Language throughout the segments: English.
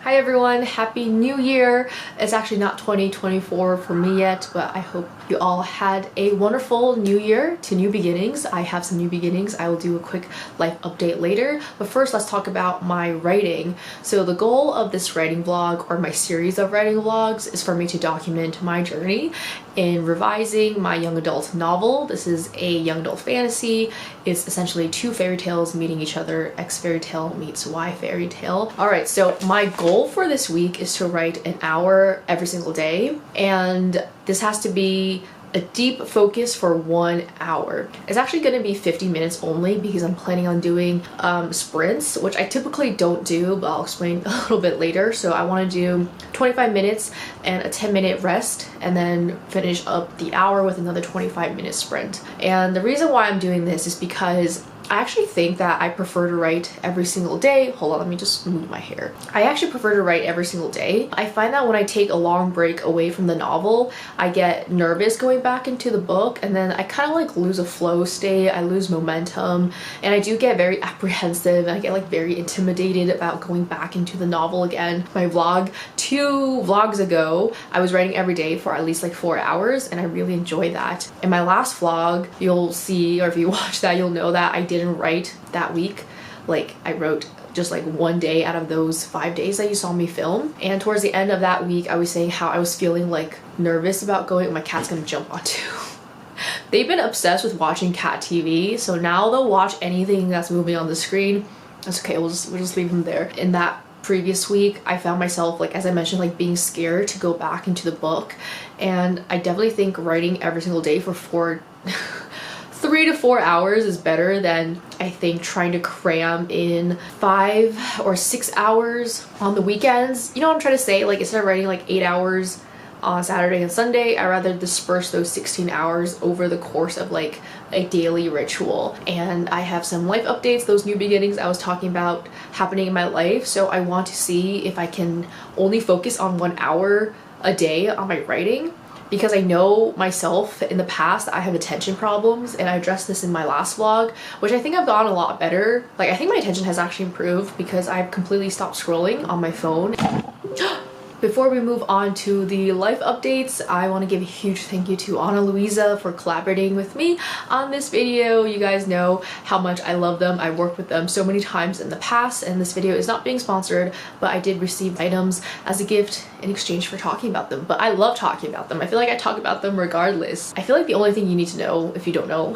Hi everyone, happy new year. It's actually not 2024 for me yet, but I hope you all had a wonderful new year to new beginnings. I have some new beginnings. I will do a quick life update later, but first let's talk about my writing. So the goal of this writing vlog, or my series of writing vlogs, is for me to document my journey in revising my young adult novel. This is a young adult fantasy. It's essentially two fairy tales meeting each other. X fairy tale meets Y fairy tale. Alright, so my goal for this week is to write an hour every single day, and this has to be a deep focus for 1 hour. It's actually going to be 50 minutes only because I'm planning on doing sprints, which I typically don't do, but I'll explain a little bit later. So I want to do 25 minutes and a 10-minute rest, and then finish up the hour with another 25-minute sprint. And the reason why I'm doing this is because I actually think that I prefer to write every single day. Hold on, let me just move my hair. I actually prefer to write every single day. I find that when I take a long break away from the novel, I get nervous going back into the book, and then I kind of like lose a flow state, I lose momentum, and I do get very apprehensive, and I get like very intimidated about going back into the novel again. My vlog, 2 vlogs ago, I was writing every day for at least like 4 hours, and I really enjoy that. In my last vlog, you'll see, or if you watch that, you'll know that I didn't write that week. Like, I wrote just like 1 day out of those 5 days that you saw me film. And towards the end of that week, I was saying how I was feeling like nervous about going. My cat's gonna jump onto. They've been obsessed with watching cat TV, so now they'll watch anything that's moving on the screen. That's okay, we'll just leave them there. In that previous week, I found myself, like, as I mentioned, like being scared to go back into the book, and I definitely think writing every single day for 3 to 4 hours is better than, I think, trying to cram in 5 or 6 hours on the weekends. You know what I'm trying to say? Like, instead of writing like 8 hours on Saturday and Sunday, I rather disperse those 16 hours over the course of like a daily ritual. And I have some life updates, those new beginnings I was talking about happening in my life, so I want to see if I can only focus on 1 hour a day on my writing, because I know myself in the past I have attention problems, and I addressed this in my last vlog, which I think I've gotten a lot better. Like, I think my attention has actually improved because I've completely stopped scrolling on my phone. Before we move on to the life updates, I want to give a huge thank you to Ana Luisa for collaborating with me on this video. You guys know how much I love them. I worked with them so many times in the past, and this video is not being sponsored, but I did receive items as a gift in exchange for talking about them. But I love talking about them. I feel like I talk about them regardless. I feel like the only thing you need to know, if you don't know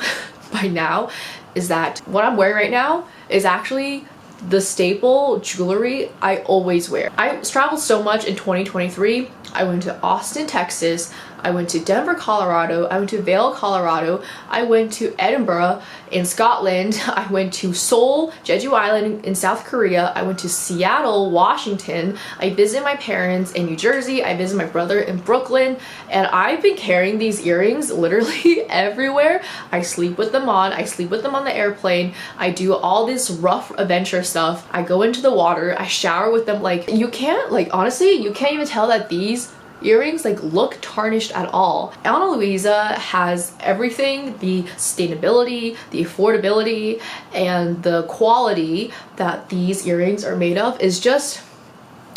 by now, is that what I'm wearing right now is actually the staple jewelry I always wear. I traveled so much in 2023. I went to Austin, Texas. I went to Denver, Colorado. I went to Vail, Colorado. I went to Edinburgh in Scotland. I went to Seoul, Jeju Island in South Korea. I went to Seattle, Washington. I visited my parents in New Jersey. I visited my brother in Brooklyn. And I've been carrying these earrings literally everywhere. I sleep with them on. I sleep with them on the airplane. I do all this rough adventure stuff. I go into the water. I shower with them. Like, you can't, like, honestly, you can't even tell that these earrings like look tarnished at all. Ana Luisa has everything, the sustainability, the affordability, and the quality that these earrings are made of is just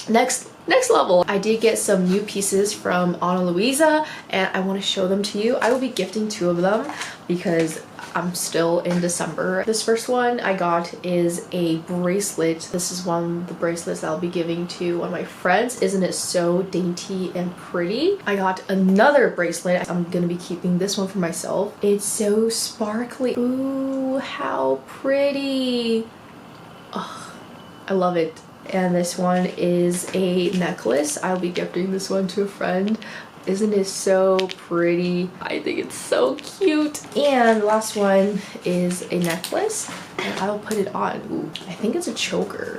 next level. I did get some new pieces from Ana Luisa, and I want to show them to you. I will be gifting 2 of them because I'm still in December. This first one I got is a bracelet. This is one of the bracelets I'll be giving to one of my friends. Isn't it so dainty and pretty? I got another bracelet. I'm gonna be keeping this one for myself. It's so sparkly. Ooh, how pretty. Oh, I love it. And this one is a necklace. I'll be gifting this one to a friend. Isn't it so pretty? I think it's so cute. And the last one is a necklace, and I'll put it on. Ooh, I think it's a choker.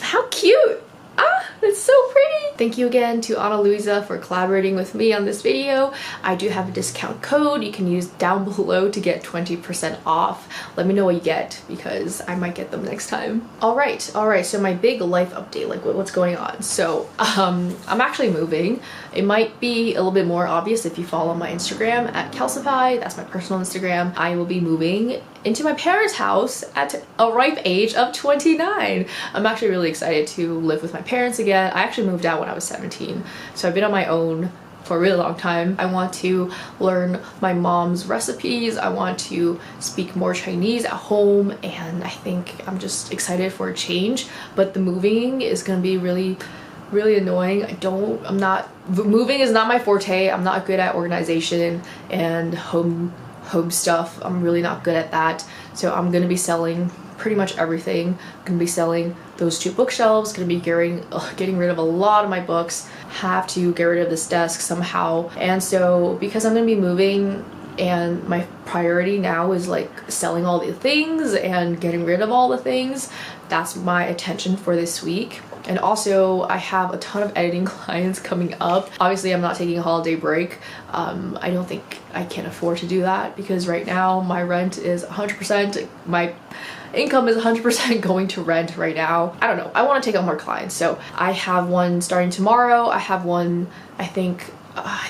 How cute! Ah, it's so pretty! Thank you again to Ana Luisa for collaborating with me on this video. I do have a discount code you can use down below to get 20% off. Let me know what you get because I might get them next time. Alright, so my big life update, like what's going on. So I'm actually moving. It might be a little bit more obvious if you follow my Instagram at Calcify. That's my personal Instagram. I will be moving into my parents' house at a ripe age of 29. I'm actually really excited to live with my parents again. I actually moved out when I was 17, so I've been on my own for a really long time. I want to learn my mom's recipes. I want to speak more Chinese at home, and I think I'm just excited for a change. But the moving is gonna be really annoying. Moving is not my forte. I'm not good at organization and home stuff. I'm really not good at that. So I'm gonna be selling pretty much everything. I'm gonna be selling those 2 bookshelves, gonna be getting rid of a lot of my books, have to get rid of this desk somehow. And so because I'm gonna be moving and my priority now is like selling all the things and getting rid of all the things, that's my attention for this week. And also I have a ton of editing clients coming up. Obviously I'm not taking a holiday break. I don't think I can afford to do that because right now my rent is 100%, my income is 100% going to rent right now. I don't know, I want to take on more clients. So I have one starting tomorrow. I have one, I think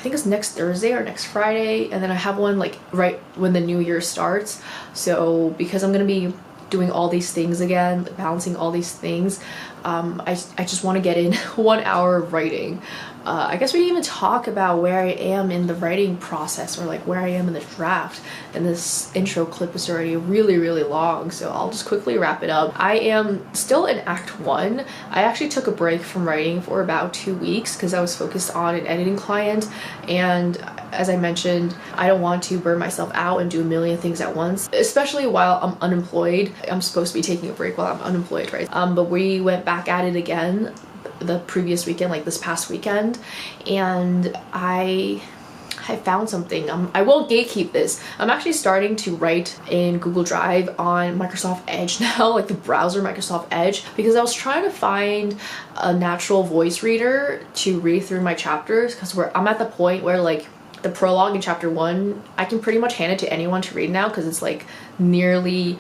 it's next Thursday or next Friday, and then I have one like right when the new year starts. So because I'm gonna be doing all these things again, balancing all these things, I just want to get in 1 hour of writing. I guess we didn't even talk about where I am in the writing process, or like where I am in the draft, and this intro clip is already really long, so I'll just quickly wrap it up. I am still in Act 1. I actually took a break from writing for about 2 weeks because I was focused on an editing client, and as I mentioned, I don't want to burn myself out and do a million things at once, especially while I'm unemployed. I'm supposed to be taking a break while I'm unemployed, right? But we went back at it again the previous weekend, like this past weekend, and I found something. I won't gatekeep this. I'm actually starting to write in Google Drive on Microsoft Edge now, like the browser Microsoft Edge, because I was trying to find a natural voice reader to read through my chapters, because I'm at the point where like the prologue in chapter 1, I can pretty much hand it to anyone to read now because it's like nearly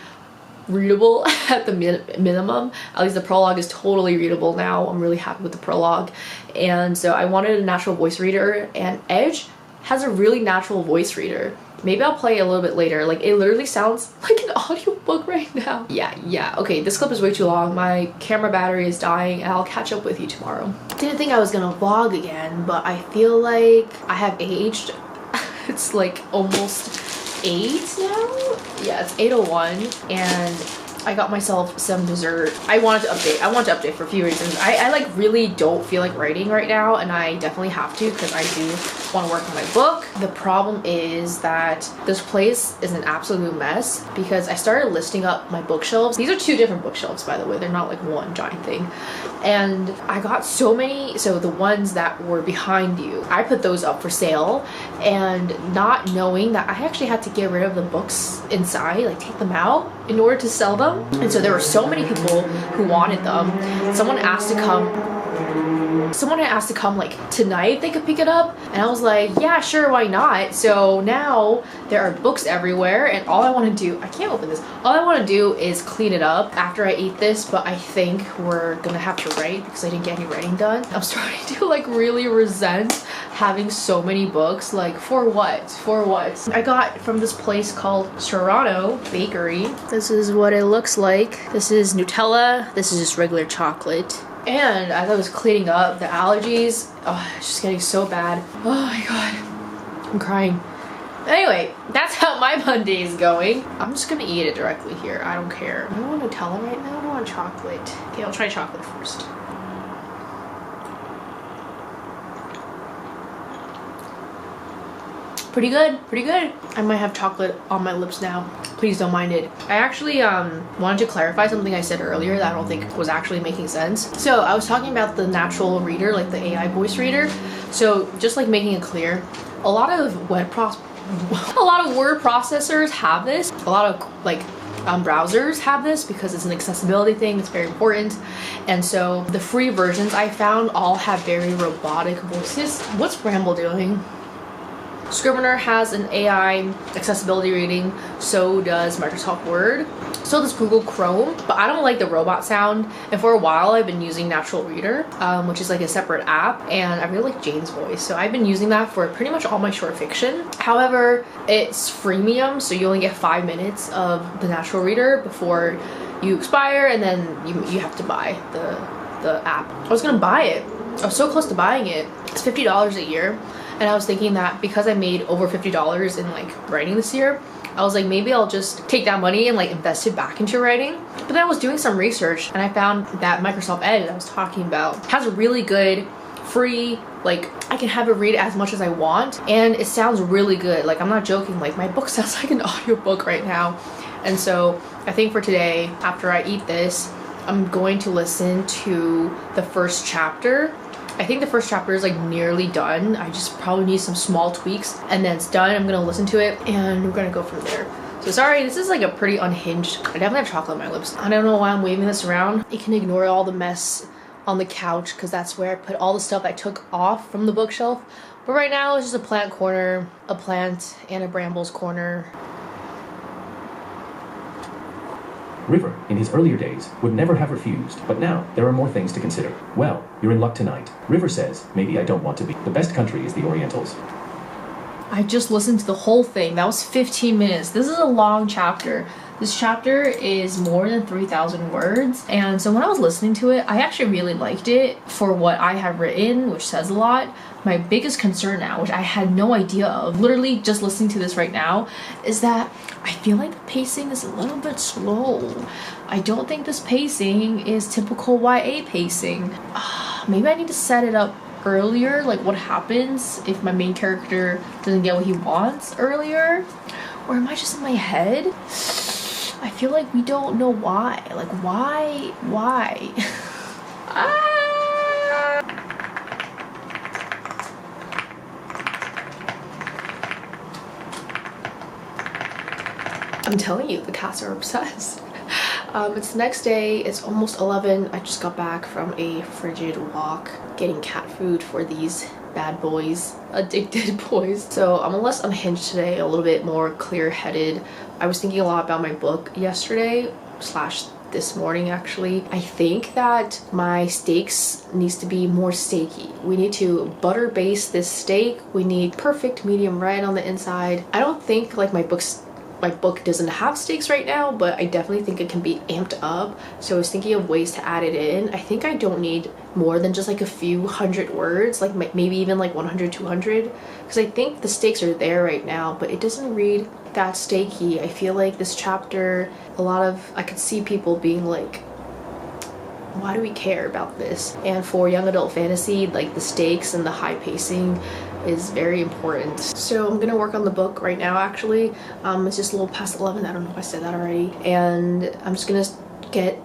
readable at the minimum. At least the prologue is totally readable now. I'm really happy with the prologue. And so I wanted a natural voice reader, and Edge has a really natural voice reader. Maybe I'll play it a little bit later. Like it literally sounds like an audiobook right now. Yeah. Okay, this clip is way too long. My camera battery is dying, and I'll catch up with you tomorrow. Didn't think I was gonna vlog again, but I feel like I have aged. It's like almost 8 now? Yeah, it's 8:01, and I got myself some dessert. I wanted to update for a few reasons. I like really don't feel like writing right now, and I definitely have to because I do want to work on my book. The problem is that this place is an absolute mess because I started listing up my bookshelves. These are 2 different bookshelves, by the way. They're not like one giant thing. And I got so many, so the ones that were behind you, I put those up for sale, and not knowing that I actually had to get rid of the books inside, like take them out in order to sell them. And so there were so many people who wanted them. Someone had asked to come like tonight if they could pick it up, and I was like, yeah, sure, why not? So now there are books everywhere, and all I want to do, I can't open this, all I want to do is clean it up after I eat this. But I think we're gonna have to write because I didn't get any writing done. I'm starting to like really resent having so many books. Like for what? I got from this place called Serrano Bakery. This is what it looks like. This is Nutella. This is just regular chocolate. And as I was cleaning up, the allergies, it's just getting so bad. Oh my god, I'm crying. Anyway, that's how my Monday is going. I'm just gonna eat it directly here. I don't care. I don't want Nutella right now. I don't want chocolate. Okay, I'll try chocolate first. Pretty good. I might have chocolate on my lips now. Please don't mind it. I actually wanted to clarify something I said earlier that I don't think was actually making sense. So I was talking about the natural reader, like the AI voice reader. So just like making it clear, a lot of word processors have this. A lot of like browsers have this because it's an accessibility thing. It's very important. And so the free versions I found all have very robotic voices. What's Bramble doing? Scrivener has an AI accessibility rating, so does Microsoft Word. still this Google Chrome, but I don't like the robot sound. And for a while I've been using Natural Reader, which is like a separate app, and I really like Jane's voice, so I've been using that for pretty much all my short fiction. However, it's freemium, so you only get 5 minutes of the Natural Reader before you expire, and then you have to buy the app. I was gonna buy it. I was so close to buying it. It's $50 a year, and I was thinking that because I made over $50 in like writing this year, I was like, maybe I'll just take that money and like invest it back into writing. But then I was doing some research and I found that Microsoft Edge I was talking about has a really good free, like I can have it read as much as I want, and it sounds really good. Like I'm not joking, like my book sounds like an audiobook right now. And so I think for today, after I eat this, I'm going to listen to the first chapter. I think the first chapter is like nearly done. I just probably need some small tweaks and then it's done. I'm gonna listen to it and we're gonna go from there. So sorry, this is like a pretty unhinged. I definitely have chocolate on my lips. I don't know why I'm waving this around. You can ignore all the mess on the couch because that's where I put all the stuff I took off from the bookshelf. But right now it's just a plant corner, a plant, and a brambles corner. River, in his earlier days, would never have refused, but now there are more things to consider. Well, you're in luck tonight. River says, maybe I don't want to be. The best country is the Orientals. I just listened to the whole thing. That was 15 minutes. This is a long chapter. This chapter is more than 3,000 words, and so when I was listening to it, I actually really liked it for what I have written, which says a lot. My biggest concern now, which I had no idea of, literally just listening to this right now, is that I feel like the pacing is a little bit slow. I don't think this pacing is typical YA pacing. Maybe I need to set it up earlier, like what happens if my main character doesn't get what he wants earlier? Or am I just in my head? I feel like we don't know why. Like why? I'm telling you, the cats are obsessed. It's the next day, it's almost 11. I just got back from a frigid walk getting cat food for these bad boys, addicted boys. So I'm less unhinged today, a little bit more clear-headed. I was thinking a lot about my book yesterday / this morning actually. I think that my steaks needs to be more steaky. We need to butter baste this steak. We need perfect medium red on the inside. I don't think like my book doesn't have steaks right now, but I definitely think it can be amped up. So I was thinking of ways to add it in. I think I don't need more than just like a few hundred words, like maybe even like 100, 200, because I think the stakes are there right now, but it doesn't read that steaky. I feel like this chapter, I could see people being like, why do we care about this? And for young adult fantasy, like the stakes and the high pacing is very important. So I'm gonna work on the book right now actually. It's just a little past 11, I don't know if I said that already. And I'm just gonna get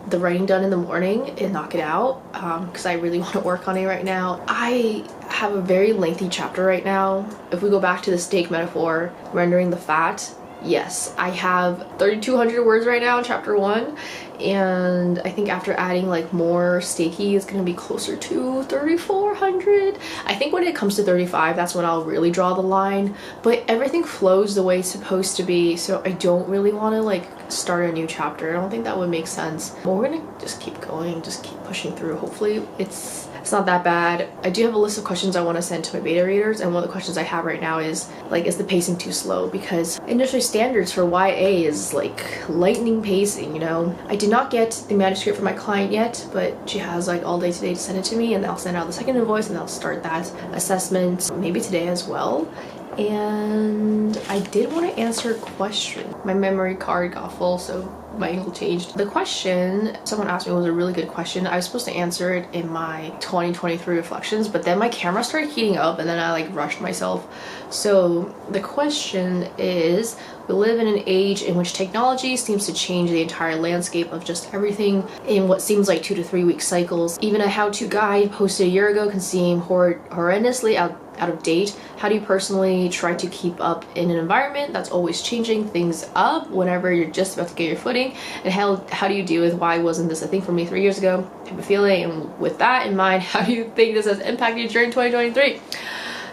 the writing done in the morning and knock it out because I really want to work on it right now. I have a very lengthy chapter right now. If we go back to the steak metaphor, rendering the fat, yes, I have 3,200 words right now in chapter 1, and I think after adding like more steaky, it's gonna be closer to 3,400. I think when it comes to 35, that's when I'll really draw the line, but everything flows the way it's supposed to be, so I don't really want to like start a new chapter. I don't think that would make sense, but we're gonna just keep going, just keep pushing through. Hopefully it's not that bad. I do have a list of questions I want to send to my beta readers, and one of the questions I have right now is like, is the pacing too slow? Because industry standards for YA is like lightning pacing, you know? I did not get the manuscript from my client yet, but she has like all day today to send it to me, and I'll send out the second invoice and I'll start that assessment maybe today as well. And I did want to answer a question. My memory card got full, so my angle changed. The question someone asked me was a really good question. I was supposed to answer it in my 2023 reflections, but then my camera started heating up and then I like rushed myself. So the question is, we live in an age in which technology seems to change the entire landscape of just everything in what seems like 2 to 3 week cycles. Even a how-to guide posted a year ago can seem horrendously out of date. How do you personally try to keep up in an environment that's always changing things up whenever you're just about to get your footing? And how do you deal with why wasn't this a thing for me 3 years ago type of feeling? And with that in mind, how do you think this has impacted you during 2023?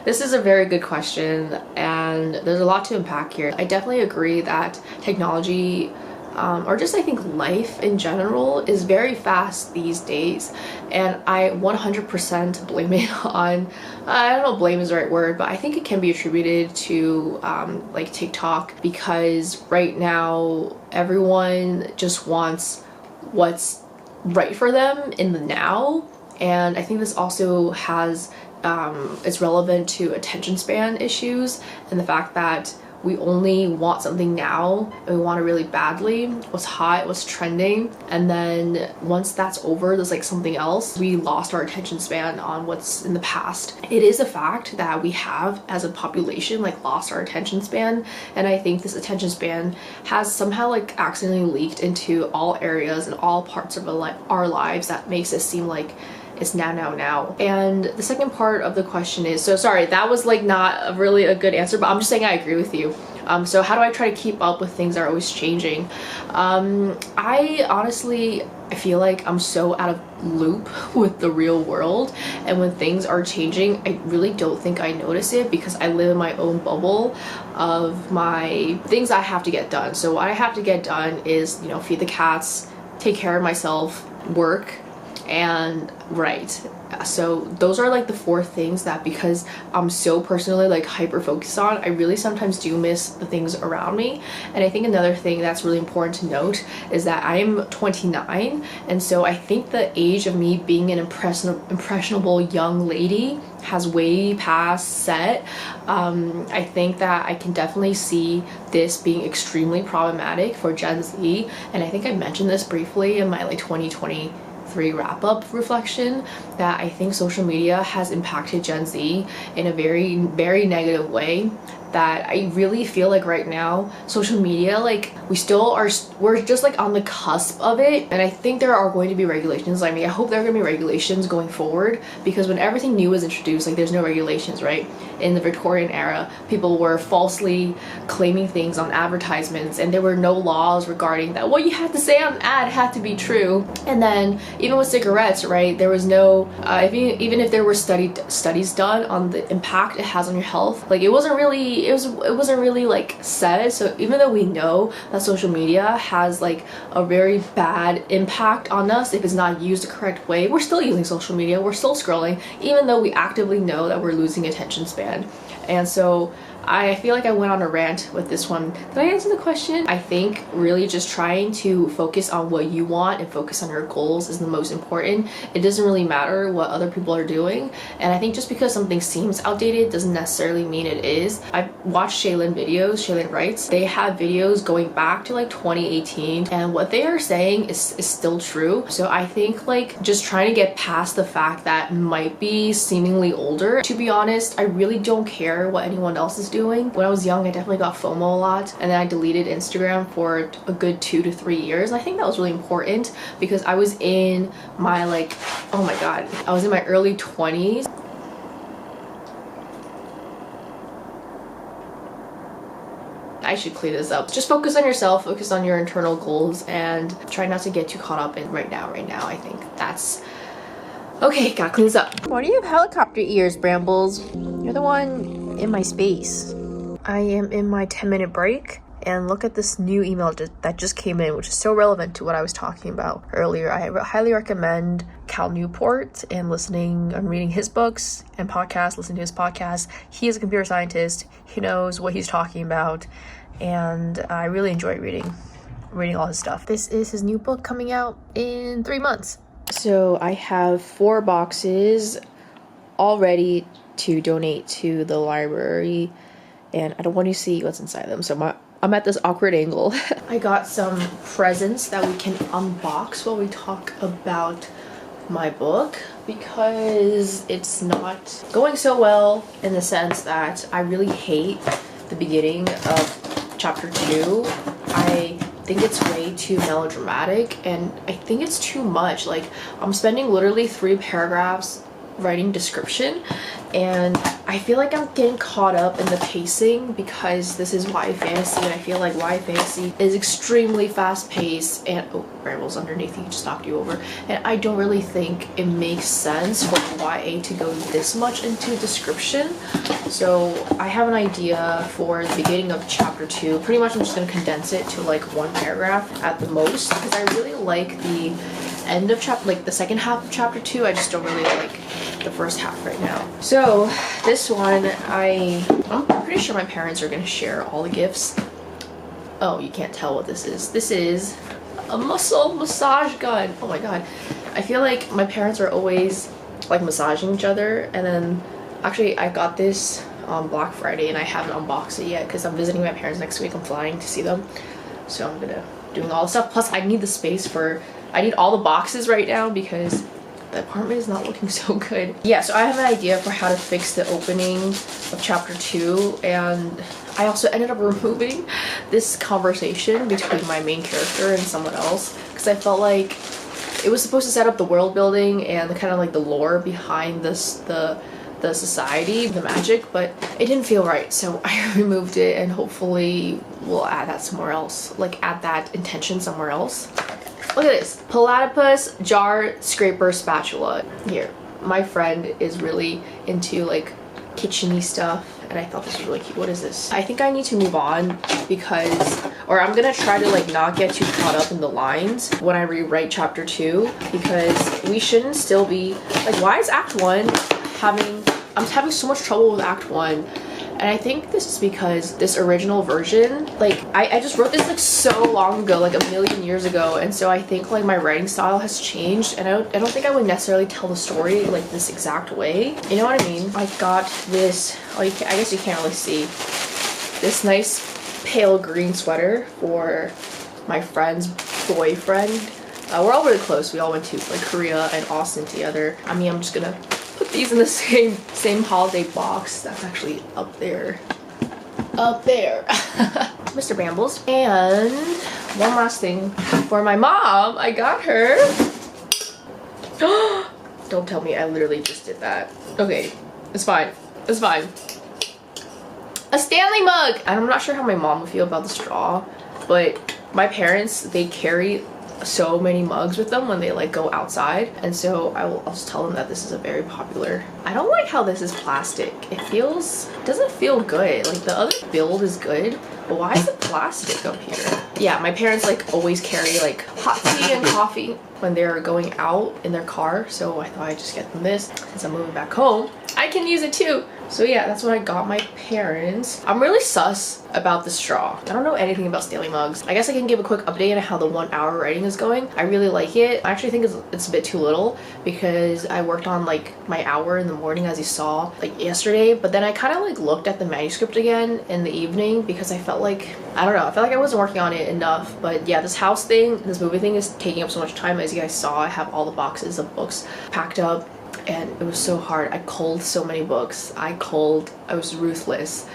This is a very good question, and there's a lot to unpack here. I definitely agree that technology or just I think life in general is very fast these days, and I 100% blame it on, I don't know if blame is the right word, but I think it can be attributed to like TikTok, because right now everyone just wants what's right for them in the now. And I think this also has it's relevant to attention span issues, and the fact that we only want something now and we want it really badly, what's hot, what's trending, and then once that's over there's like something else. We lost our attention span on what's in the past. It is a fact that we have as a population like lost our attention span, and I think this attention span has somehow like accidentally leaked into all areas and all parts of our lives that makes it seem like it's now. And the second part of the question is, so sorry, that was like not really a good answer, but I'm just saying I agree with you. So how do I try to keep up with things that are always changing? I honestly, I feel like I'm so out of loop with the real world, and when things are changing I really don't think I notice it, because I live in my own bubble of my things I have to get done. So what I have to get done is, you know, feed the cats, take care of myself, work, and write. So those are like the four things that, because I'm so personally like hyper focused on, I really sometimes do miss the things around me. And I think another thing that's really important to note is that I'm 29, and so I think the age of me being an impressionable young lady has way past set. I think that I can definitely see this being extremely problematic for Gen Z, and I think I mentioned this briefly in my like 2023 wrap-up reflection, that I think social media has impacted Gen Z in a very negative way. That I really feel like right now social media, like we're just like on the cusp of it, and I think there are going to be regulations. I mean, I hope there are going to be regulations going forward, because when everything new was introduced, like there's no regulations, right? In the Victorian era, people were falsely claiming things on advertisements, and there were no laws regarding that. What you had to say on an ad had to be true. And then even with cigarettes, right, there was no even if there were studies done on the impact it has on your health, like it wasn't really like said. So even though we know that social media has like a very bad impact on us if it's not used the correct way, we're still using social media, we're still scrolling, even though we actively know that we're losing attention span. And so I feel like I went on a rant with this one. Did I answer the question? I think really just trying to focus on what you want and focus on your goals is the most important. It doesn't really matter what other people are doing. And I think just because something seems outdated doesn't necessarily mean it is. I've watched Shaylin videos, Shaylin writes. They have videos going back to like 2018, and what they are saying is still true. So I think like just trying to get past the fact that might be seemingly older. To be honest, I really don't care what anyone else is doing. When I was young, I definitely got FOMO a lot, and then I deleted Instagram for a good 2 to 3 years. And I think that was really important, because I was in my like, oh my god, I was in my early 20s. I should clean this up. Just focus on yourself, focus on your internal goals, and try not to get too caught up in right now. I think that's okay. Gotta clean this up. Why do you have helicopter ears, Brambles? You're the one in my space. I am in my 10-minute break, and look at this new email that just came in, which is so relevant to what I was talking about earlier. I highly recommend Cal Newport and listening and reading his books and podcasts, listening to his podcast. He is a computer scientist. He knows what he's talking about, and I really enjoy reading all his stuff. This is his new book coming out in 3 months. So I have 4 boxes all ready to donate to the library, and I don't want you to see what's inside them, so I'm at this awkward angle. I got some presents that we can unbox while we talk about my book, because it's not going so well, in the sense that I really hate the beginning of chapter 2. I think it's way too melodramatic, and I think it's too much. Like, I'm spending literally 3 paragraphs writing description, and I feel like I'm getting caught up in the pacing because this is YA fantasy, and I feel like YA fantasy is extremely fast paced, and oh, Brambles underneath, he just knocked you over, and I don't really think it makes sense for YA to go this much into description. So I have an idea for the beginning of chapter 2. Pretty much I'm just going to condense it to like one paragraph at the most, because I really like the end of chapter, like the second half of chapter 2. I just don't really like the first half right now. So this one, I'm pretty sure my parents are going to share all the gifts. Oh, you can't tell what this is. This is a muscle massage gun. Oh my god. I feel like my parents are always like massaging each other, and then actually I got this on Black Friday and I haven't unboxed it yet because I'm visiting my parents next week. I'm flying to see them, so I'm gonna doing all the stuff. Plus I need the space for, I need all the boxes right now because the apartment is not looking so good. Yeah, so I have an idea for how to fix the opening of chapter 2, and I also ended up removing this conversation between my main character and someone else because I felt like it was supposed to set up the world building and the kind of like the lore behind this, the society, the magic, but it didn't feel right, so I removed it, and hopefully we'll add that somewhere else, like add that intention somewhere else. Look at this, platypus jar scraper spatula. Here, my friend is really into like kitcheny stuff, and I thought this was really cute. What is this? I think I need to move on because, or I'm gonna try to like not get too caught up in the lines when I rewrite chapter 2, because we shouldn't still be like, why is act 1 I'm having so much trouble with act 1. And I think this is because this original version, like I just wrote this like so long ago, like a million years ago, and so I think like my writing style has changed, and I don't think I would necessarily tell the story like this exact way. You know what I mean? I got this, oh, I guess you can't really see, this nice pale green sweater for my friend's boyfriend. We're all really close. We all went to like Korea and Austin together. I mean, I'm just gonna put these in the same holiday box. That's actually up there. Mr. Brambles. And one last thing for my mom. I got her. Don't tell me I literally just did that. Okay, it's fine. It's fine. A Stanley mug. I'm not sure how my mom would feel about the straw, but my parents, they carry so many mugs with them when they like go outside, and so I'll just tell them that this is a very popular. I don't like how this is plastic. It doesn't feel good. Like the other build is good, but why is it plastic up here? Yeah, my parents like always carry like hot tea and coffee when they're going out in their car, so I thought I'd just get them this. Since I'm moving back home, I can use it too. So yeah, that's what I got my parents. I'm really sus about the straw. I don't know anything about Stanley mugs. I guess I can give a quick update on how the 1 hour writing is going. I really like it. I actually think it's a bit too little because I worked on like my hour in the morning, as you saw like yesterday, but then I kind of like looked at the manuscript again in the evening because I felt like, I don't know, I felt like I wasn't working on it enough. But yeah, this house thing, this movie thing is taking up so much time. As you guys saw, I have all the boxes of books packed up, and it was so hard. I culled so many books. I was ruthless.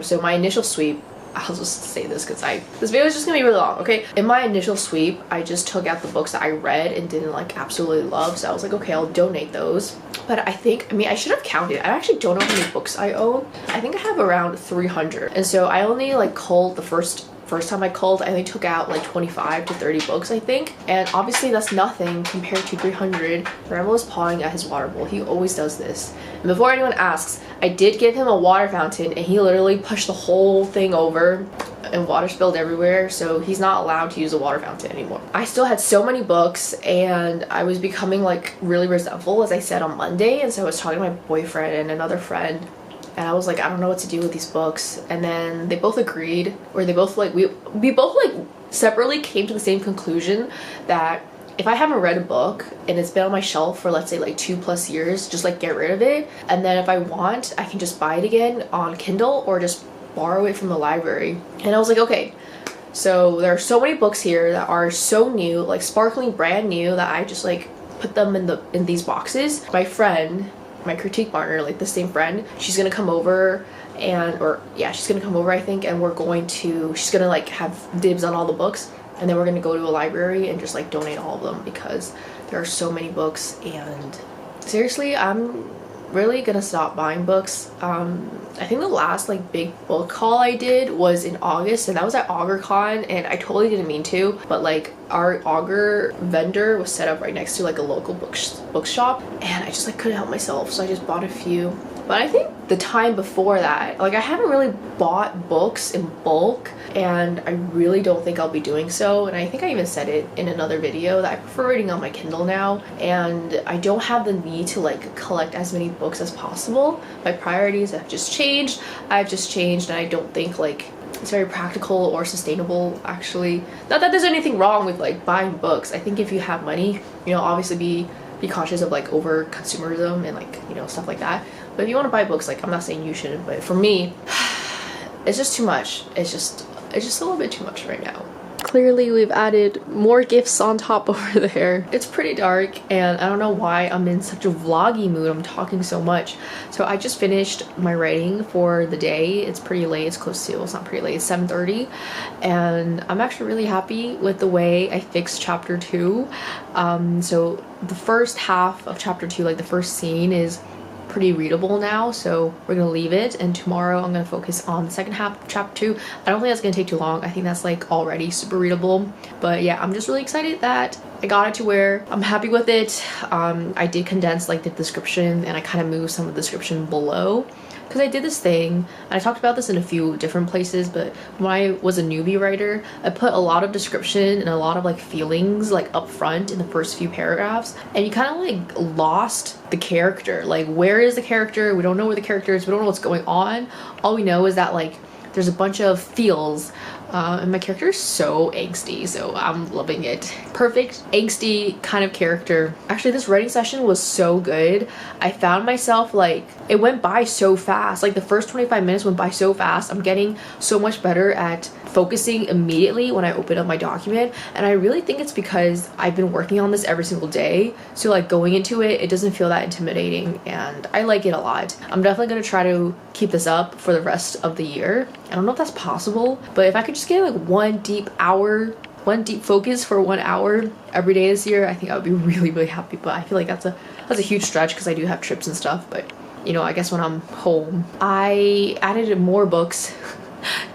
So my initial sweep, I'll just say this because this video is just gonna be really long, okay? In my initial sweep, I just took out the books that I read and didn't like absolutely love, so I was like, okay, I'll donate those. But I mean, I should have counted. I actually don't know how many books I own. I think I have around 300. And so I only like culled the first time I culled, I only took out like 25 to 30 books, I think. And obviously that's nothing compared to 300. Rambo is pawing at his water bowl. He always does this. And before anyone asks, I did give him a water fountain and he literally pushed the whole thing over and water spilled everywhere, so he's not allowed to use a water fountain anymore. I still had so many books and I was becoming like really resentful, as I said on Monday, and so I was talking to my boyfriend and another friend, and I was like, I don't know what to do with these books. And then they both agreed, or they both like, we both like separately came to the same conclusion that if I haven't read a book and it's been on my shelf for, let's say, like 2+ years, just like get rid of it. And then if I want, I can just buy it again on Kindle or just borrow it from the library. And I was like, okay. So there are so many books here that are so new, like sparkling brand new, that I just like put them in these boxes. My friend, my critique partner, like the same friend, she's gonna come over she's gonna come over, I think, and she's gonna like have dibs on all the books, and then we're gonna go to a library and just like donate all of them because there are so many books and seriously, I'm really gonna stop buying books. I think the last like big book haul I did was in August, and that was at AugerCon, and I totally didn't mean to, but like our Auger vendor was set up right next to like a local bookshop, and I just like couldn't help myself, so I just bought a few. But I think the time before that, like I haven't really bought books in bulk, and I really don't think I'll be doing so. And I think I even said it in another video that I prefer reading on my Kindle now, and I don't have the need to like collect as many books as possible. My priorities have just changed. I've just changed, and I don't think like it's very practical or sustainable, actually. Not that there's anything wrong with like buying books. I think if you have money, you know, obviously be cautious of like over consumerism and like, you know, stuff like that. But if you want to buy books, like I'm not saying you shouldn't, but for me, it's just too much. It's just a little bit too much right now. Clearly we've added more gifts on top over there. It's pretty dark, and I don't know why I'm in such a vloggy mood. I'm talking so much. So I just finished my writing for the day. It's pretty late. It's close to, it's not pretty late, it's 7:30, and I'm actually really happy with the way I fixed chapter 2. So the first half of chapter 2, like the first scene, is pretty readable now, so we're gonna leave it, and tomorrow I'm gonna focus on the second half of chapter 2. I don't think that's gonna take too long. I think that's like already super readable. But yeah, I'm just really excited that I got it to where I'm happy with it. I did condense like the description, and I kind of moved some of the description below, because I did this thing, and I talked about this in a few different places, but when I was a newbie writer, I put a lot of description and a lot of like feelings like up front in the first few paragraphs, and you kind of like lost the character. Like, where is the character? We don't know where the character is. We don't know what's going on. All we know is that like there's a bunch of feels, and my character is so angsty, so I'm loving it. Perfect angsty kind of character. Actually, this writing session was so good. I found myself like, it went by so fast. Like the first 25 minutes went by so fast. I'm getting so much better at focusing immediately when I open up my document, and I really think it's because I've been working on this every single day, so like going into it, it doesn't feel that intimidating, and I like it a lot. I'm definitely gonna try to keep this up for the rest of the year. I don't know if that's possible, but if I could just get like one deep focus for 1 hour every day this year, I think I would be really, really happy. But I feel like that's a huge stretch, because I do have trips and stuff. But you know, I guess when I'm home, I added more books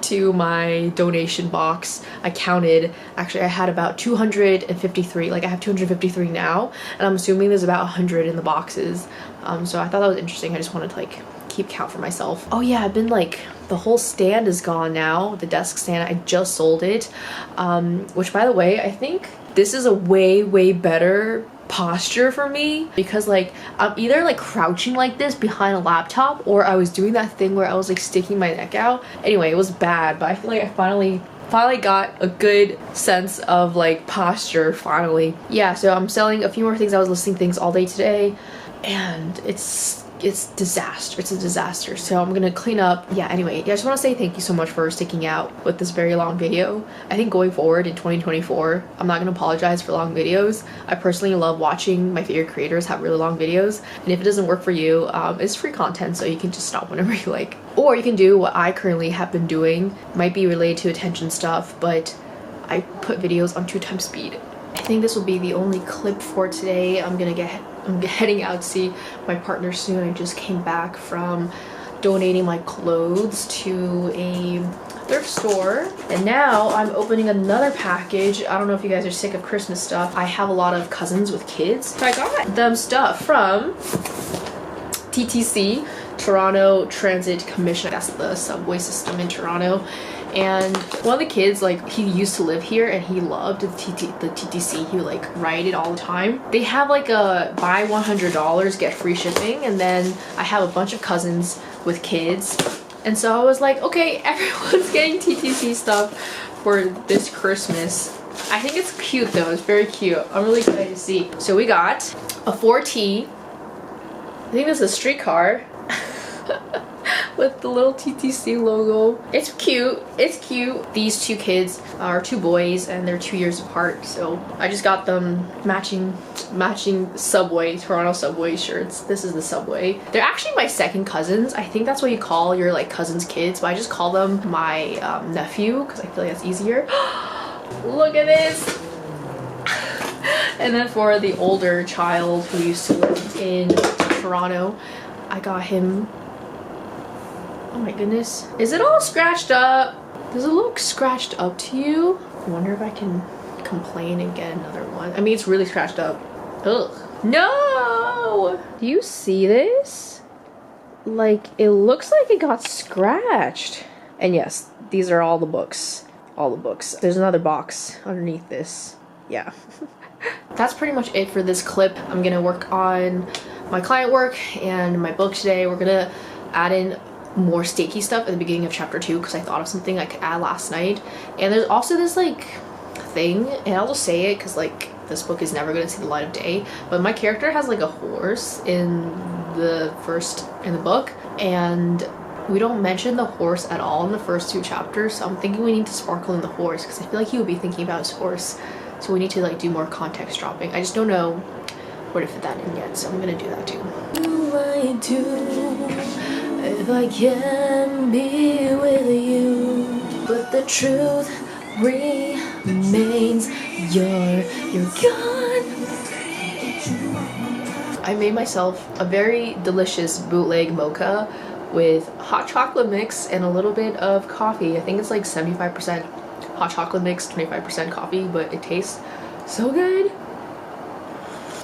to my donation box. I counted, actually I had about 253, like I have 253 now, and I'm assuming there's about 100 in the boxes. So I thought that was interesting. I just wanted to like keep count for myself. Oh yeah, I've been like, the whole stand is gone now, the desk stand. I just sold it, which by the way, I think this is a way better posture for me, because like I'm either like crouching like this behind a laptop, or I was doing that thing where I was like sticking my neck out. Anyway, it was bad, but I feel like I finally got a good sense of like posture finally. Yeah, so I'm selling a few more things. I was listing things all day today, and it's disaster. It's a disaster. So I'm gonna clean up. Yeah, anyway, I just want to say thank you so much for sticking out with this very long video. I think going forward in 2024, I'm not gonna apologize for long videos. I personally love watching my favorite creators have really long videos, and if it doesn't work for you, it's free content, so you can just stop whenever you like. Or you can do what I currently have been doing. Might be related to attention stuff, but I put videos on 2x speed. I think this will be the only clip for today. I'm heading out to see my partner soon. I just came back from donating my clothes to a thrift store, and now I'm opening another package. I don't know if you guys are sick of Christmas stuff. I have a lot of cousins with kids, so I got them stuff from TTC, Toronto Transit Commission. That's the subway system in Toronto. And one of the kids, like, he used to live here and he loved the TTC. He would like ride it all the time. They have like a buy $100 get free shipping, and then I have a bunch of cousins with kids, and so I was like, okay, everyone's getting TTC stuff for this Christmas. I think it's cute though. It's very cute. I'm really excited to see. So we got a 4T. I think this is a streetcar. With the little TTC logo. It's cute. It's cute. These two kids are two boys, and they're 2 years apart, so I just got them matching Subway, Toronto Subway shirts. This is the Subway. They're actually my second cousins. I think that's what you call your like cousins' kids, but I just call them my nephew because I feel like that's easier. Look at this. And then for the older child who used to live in Toronto, I got him, oh my goodness, is it all scratched up? Does it look scratched up to you? I wonder if I can complain and get another one. I mean, it's really scratched up. Ugh. No! Do you see this? Like, it looks like it got scratched. And yes, these are all the books. All the books. There's another box underneath this. Yeah. That's pretty much it for this clip. I'm gonna work on my client work and my book today. We're gonna add in more stakey stuff at the beginning of chapter 2 because I thought of something I could add last night. And there's also this like thing, and I'll just say it because like this book is never gonna see the light of day, but my character has like a horse in the book, and we don't mention the horse at all in the first 2 chapters, so I'm thinking we need to sparkle in the horse because I feel like he would be thinking about his horse, so we need to like do more context dropping. I just don't know where to fit that in yet, so I'm gonna do that too. I do if I can be with you, but the truth remains you're gone. I made myself a very delicious bootleg mocha with hot chocolate mix and a little bit of coffee. I think it's like 75% hot chocolate mix, 25% coffee, but it tastes so good.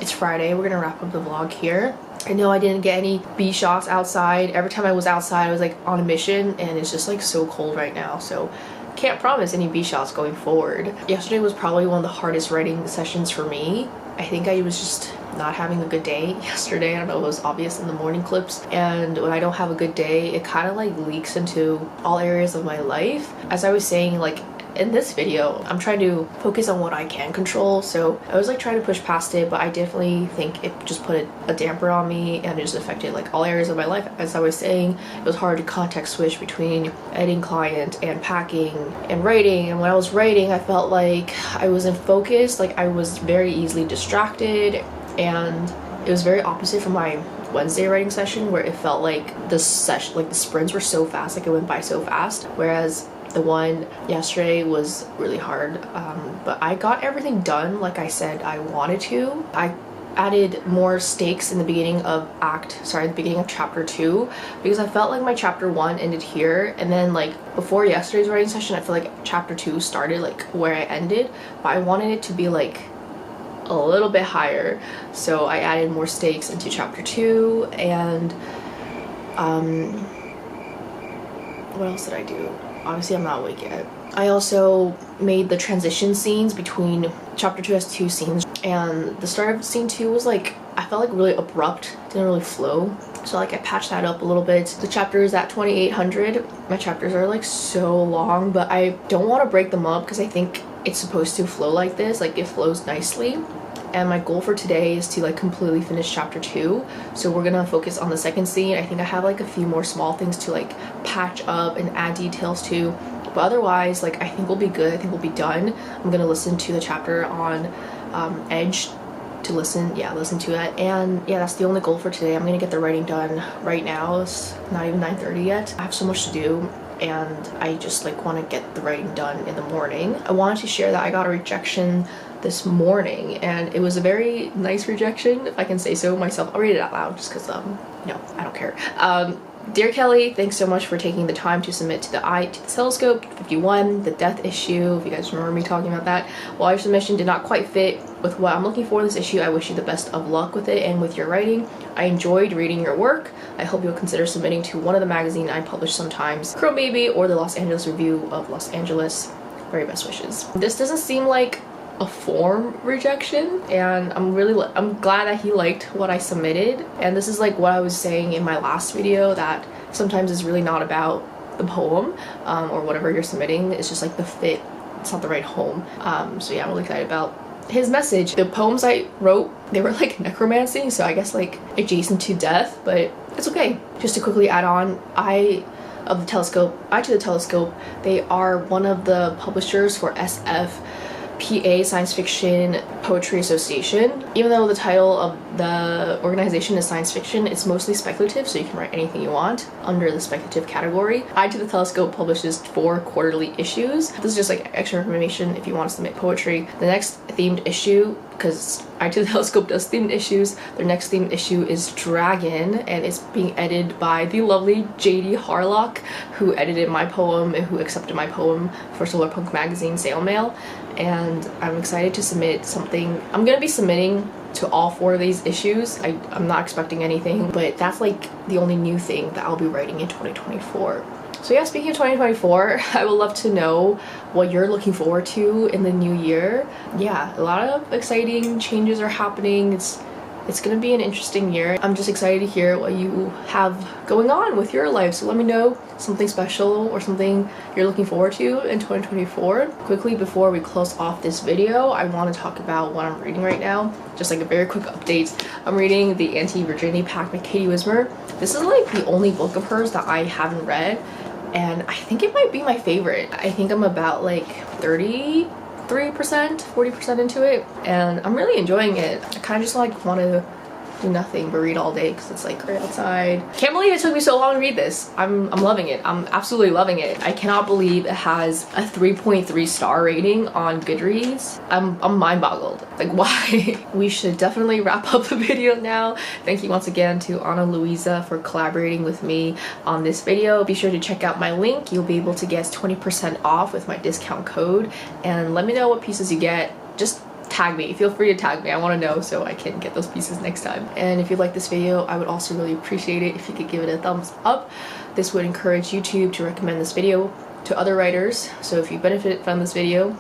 It's Friday. We're gonna wrap up the vlog here. I know I didn't get any bee shots outside. Every time I was outside, I was like on a mission, and it's just like so cold right now, so can't promise any bee shots going forward. Yesterday was probably one of the hardest writing sessions for me. I think I was just not having a good day yesterday. I don't know, it was obvious in the morning clips, and when I don't have a good day, it kind of like leaks into all areas of my life. As I was saying, like in this video, I'm trying to focus on what I can control, so I was like trying to push past it, but I definitely think it just put a damper on me, and it just affected like all areas of my life. As I was saying, it was hard to context switch between editing client and packing and writing, and when I was writing, I felt like I wasn't focused, like I was very easily distracted, and it was very opposite from my Wednesday writing session, where it felt like the session, like the sprints were so fast, like it went by so fast, whereas the one yesterday was really hard, but I got everything done like I said I wanted to. I added more stakes in the beginning of the beginning of chapter 2, because I felt like my chapter 1 ended here, and then like before yesterday's writing session I feel like chapter 2 started like where I ended, but I wanted it to be like a little bit higher, so I added more stakes into chapter 2. And what else did I do? Obviously I'm not awake yet. I also made the transition scenes between chapter 2 has 2 scenes, and the start of scene 2 was like, I felt like really abrupt, didn't really flow, so like I patched that up a little bit. The chapter is at 2800. My chapters are like so long, but I don't want to break them up because I think it's supposed to flow like this, like it flows nicely. And my goal for today is to like completely finish chapter 2, so we're gonna focus on the second scene. I think I have like a few more small things to like patch up and add details to, but otherwise like I think we'll be good. I think we'll be done. I'm gonna listen to the chapter on Edge to listen to it, and yeah, that's the only goal for today. I'm gonna get the writing done right now. It's not even 9:30 yet. I have so much to do, and I just like want to get the writing done in the morning. I wanted to share that I got a rejection this morning, and it was a very nice rejection, if I can say so myself. I'll read it out loud just because no, I don't care. Dear Kelly, thanks so much for taking the time to submit to the Telescope 51, the death issue, if you guys remember me talking about that. While your submission did not quite fit with what I'm looking for in this issue, I wish you the best of luck with it and with your writing. I enjoyed reading your work. I hope you'll consider submitting to one of the magazines I publish sometimes, Crow Baby or the Los Angeles Review of Los Angeles. Very best wishes. This doesn't seem like a form rejection, and I'm glad that he liked what I submitted. And this is like what I was saying in my last video, that sometimes it's really not about the poem or whatever you're submitting, it's just like the fit, it's not the right home. So yeah, I'm really excited about his message. The poems I wrote, they were like necromancy, so I guess like adjacent to death, but it's okay. Just to quickly add on, Eye to the Telescope, they are one of the publishers for SF PA Science Fiction Poetry Association. Even though the title of the organization is science fiction, it's mostly speculative, so you can write anything you want under the speculative category. Eye to the Telescope publishes 4 quarterly issues. This is just like extra information if you want to submit poetry. The next themed issue, because Eye to the Telescope does themed issues, their next themed issue is Dragon, and it's being edited by the lovely JD Harlock, who edited my poem and who accepted my poem for Solar Punk Magazine sale mail. And I'm excited to submit something. I'm gonna be submitting to all 4 of these issues. I'm not expecting anything, but that's like the only new thing that I'll be writing in 2024. So yeah, speaking of 2024, I would love to know what you're looking forward to in the new year. Yeah, a lot of exciting changes are happening. It's gonna be an interesting year. I'm just excited to hear what you have going on with your life. So let me know something special or something you're looking forward to in 2024. Quickly, before we close off this video, I want to talk about what I'm reading right now. Just like a very quick update. I'm reading The Anti-Virginity Pact by Katie Wismer. This is like the only book of hers that I haven't read, and I think it might be my favorite. I think I'm about like 33%, 40% into it, and I'm really enjoying it. I kind of just like want to do nothing but read all day because it's like right outside. Can't believe it took me so long to read this. I'm loving it. I'm absolutely loving it. I cannot believe it has a 3.3 star rating on Goodreads. I'm mind boggled. Like, why? We should definitely wrap up the video now. Thank you once again to Ana Luisa for collaborating with me on this video. Be sure to check out my link. You'll be able to get 20% off with my discount code, and let me know what pieces you get. Just tag me. Feel free to tag me. I want to know so I can get those pieces next time. And if you like this video, I would also really appreciate it if you could give it a thumbs up. This would encourage YouTube to recommend this video to other writers. So if you benefit from this video,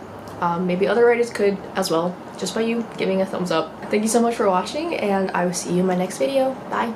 maybe other writers could as well, just by you giving a thumbs up. Thank you so much for watching, and I will see you in my next video. Bye.